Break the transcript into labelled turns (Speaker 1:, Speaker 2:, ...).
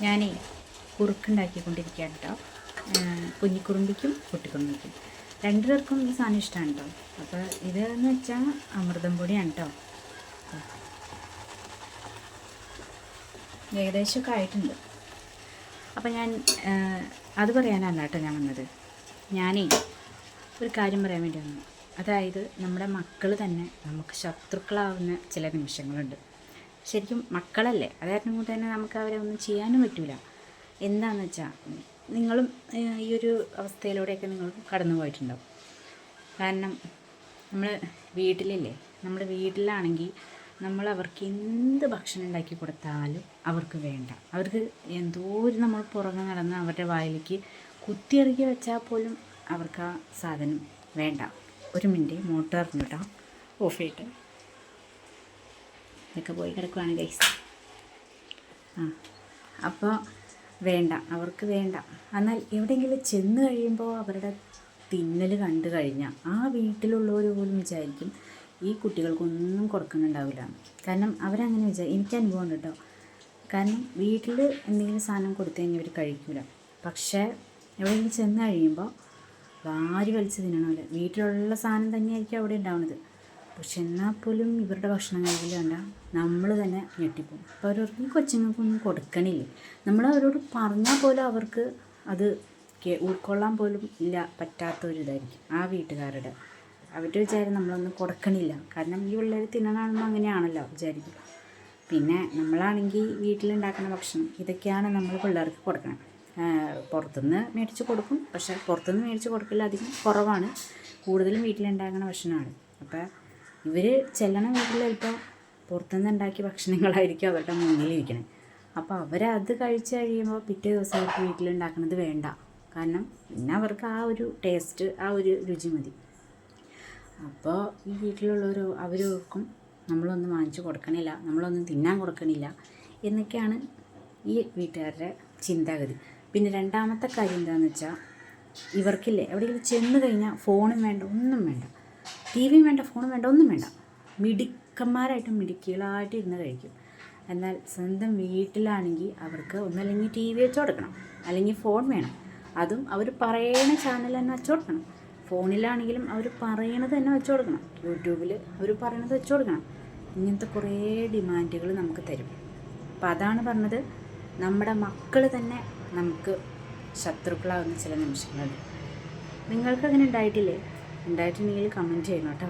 Speaker 1: ഞാനേ കുറുക്കുണ്ടാക്കിക്കൊണ്ടിരിക്കുകയാണ് കേട്ടോ. കുഞ്ഞിക്കുറുമ്പിക്കും കുട്ടിക്കുറുമ്പിക്കും രണ്ടുപേർക്കും ഈ സാധനം ഇഷ്ടമാണ് കേട്ടോ. അപ്പോൾ ഇതെന്ന് വെച്ചാൽ അമൃതം പൊടിയാണ് കേട്ടോ. ഏകദേശമൊക്കെ ആയിട്ടുണ്ട്. അപ്പോൾ ഞാൻ അത് പറയാനല്ല കേട്ടോ ഞാൻ വന്നത്. ഞാനേ ഒരു കാര്യം പറയാൻ വേണ്ടി വന്നു. അതായത് നമ്മുടെ മക്കൾ തന്നെ നമുക്ക് ശത്രുക്കളാവുന്ന ചില നിമിഷങ്ങളുണ്ട്. ശരിക്കും മക്കളല്ലേ, അതായിരുന്നു കൊണ്ട് തന്നെ നമുക്ക് അവരെ ഒന്നും ചെയ്യാനും പറ്റില്ല. എന്താണെന്ന് വെച്ചാൽ നിങ്ങളും ഈ ഒരു അവസ്ഥയിലൂടെയൊക്കെ നിങ്ങൾ കടന്നു പോയിട്ടുണ്ടാവും. കാരണം നമ്മൾ വീട്ടിലില്ലേ, നമ്മുടെ വീട്ടിലാണെങ്കിൽ നമ്മൾ അവർക്ക് എന്ത് ഭക്ഷണം ഉണ്ടാക്കി കൊടുത്താലും അവർക്ക് വേണ്ട. അവർക്ക് എന്തോരം നമ്മൾ പുറകെ നടന്ന് അവരുടെ വായിലേക്ക് കുത്തിയിറക്കി വെച്ചാൽ പോലും അവർക്ക് ആ സാധനം വേണ്ട. ഒരു മിനിറ്റ്, മോട്ടോർ കേട്ടോ ഓഫ് ചെയ്തിട്ട് ഇതൊക്കെ പോയി കിടക്കുവാണ് ഗൈസ്. അപ്പോൾ വേണ്ട, അവർക്ക് വേണ്ട. എന്നാൽ എവിടെയെങ്കിലും ചെന്ന് കഴിയുമ്പോൾ അവരുടെ തിന്നൽ കണ്ടു കഴിഞ്ഞാൽ ആ വീട്ടിലുള്ളവർ പോലും വിചാരിക്കും ഈ കുട്ടികൾക്കൊന്നും കൊടുക്കുന്നുണ്ടാവില്ല. കാരണം അവരങ്ങനെ എനിക്ക് അനുഭവം ഉണ്ട് കേട്ടോ. കാരണം വീട്ടിൽ എന്തെങ്കിലും സാധനം കൊടുത്തു കഴിഞ്ഞാൽ ഇവർ കഴിക്കില്ല. പക്ഷേ എവിടെയെങ്കിലും ചെന്ന് കഴിയുമ്പോൾ വാരി വലിച്ച് തിന്നണമല്ലോ. വീട്ടിലുള്ള സാധനം തന്നെയായിരിക്കും അവിടെ ഉണ്ടാവുന്നത്. പക്ഷെ എന്നാൽ പോലും ഇവരുടെ ഭക്ഷണം കഴിക്കില്ല. നമ്മൾ തന്നെ ഞെട്ടിപ്പോകും. അപ്പോൾ അവർക്ക് ഈ കൊച്ചുങ്ങൾക്കൊന്നും കൊടുക്കണില്ലേ. നമ്മൾ അവരോട് പറഞ്ഞാൽ പോലും അവർക്ക് അത് ഉൾക്കൊള്ളാൻ പോലും ഇല്ല, പറ്റാത്തൊരിതായിരിക്കും ആ വീട്ടുകാരുടെ. അവരുടെ വിചാരം നമ്മളൊന്നും കൊടുക്കണില്ല. കാരണം ഈ പിള്ളേർ തിന്നണമെന്ന് അങ്ങനെയാണല്ലോ വിചാരിക്കും. പിന്നെ നമ്മളാണെങ്കിൽ വീട്ടിലുണ്ടാക്കുന്ന ഭക്ഷണം ഇതൊക്കെയാണ് നമ്മൾ പിള്ളേർക്ക് കൊടുക്കണം. പുറത്തുനിന്ന് മേടിച്ച് കൊടുക്കും, പക്ഷേ പുറത്തുനിന്ന് മേടിച്ച് കൊടുക്കില്ല, അധികം കുറവാണ്. കൂടുതലും വീട്ടിലുണ്ടാക്കുന്ന ഭക്ഷണമാണ്. അപ്പോൾ ഇവർ ചെല്ലണ വീട്ടിൽ ചിലപ്പോൾ പുറത്തുനിന്ന് ഉണ്ടാക്കിയ ഭക്ഷണങ്ങളായിരിക്കും അവരുടെ മുന്നിലിരിക്കണേ. അപ്പോൾ അവരത് കഴിച്ച് കഴിയുമ്പോൾ പിറ്റേ ദിവസം അവർക്ക് വീട്ടിലുണ്ടാക്കുന്നത് വേണ്ട. കാരണം പിന്നെ അവർക്ക് ആ ഒരു ടേസ്റ്റ്, ആ ഒരു രുചി മതി. അപ്പോൾ ഈ വീട്ടിലുള്ളവർ അവരവർക്കും നമ്മളൊന്നും വാങ്ങിച്ച് കൊടുക്കണില്ല, നമ്മളൊന്നും തിന്നാൻ കൊടുക്കണില്ല എന്നൊക്കെയാണ് ഈ വീട്ടുകാരുടെ ചിന്താഗതി. പിന്നെ രണ്ടാമത്തെ കാര്യം എന്താണെന്ന് വെച്ചാൽ, ഇവർക്കില്ലേ എവിടെയെങ്കിലും ചെന്ന് കഴിഞ്ഞാൽ ഫോണും വേണ്ട, ഒന്നും വേണ്ട, ടി വിയും വേണ്ട, ഫോണും വേണ്ട, ഒന്നും വേണ്ട. മിടുക്കന്മാരായിട്ട് മിടുക്കികളായിട്ട് ഇരുന്ന് കഴിക്കും. എന്നാൽ സ്വന്തം വീട്ടിലാണെങ്കിൽ അവർക്ക് ഒന്നല്ലെങ്കിൽ ടി വി വെച്ച് കൊടുക്കണം, അല്ലെങ്കിൽ ഫോൺ വേണം. അതും അവർ പറയുന്ന ചാനൽ തന്നെ വെച്ച് കൊടുക്കണം. ഫോണിലാണെങ്കിലും അവർ പറയണത് തന്നെ വെച്ച് കൊടുക്കണം. യൂട്യൂബിൽ അവർ പറയണത് വെച്ച് കൊടുക്കണം. ഇങ്ങനത്തെ കുറേ ഡിമാൻഡുകൾ നമുക്ക് തരും. അപ്പോൾ അതാണ് പറഞ്ഞത്, നമ്മുടെ മക്കൾ തന്നെ നമുക്ക് ശത്രുക്കളാവുന്ന ചില നിമിഷങ്ങളുണ്ട്. നിങ്ങൾക്കങ്ങനെ ഉണ്ടായിട്ടില്ലേ? ഉണ്ടായിട്ടുണ്ടെങ്കിൽ കമൻറ്റ് ചെയ്യണം കേട്ടോ.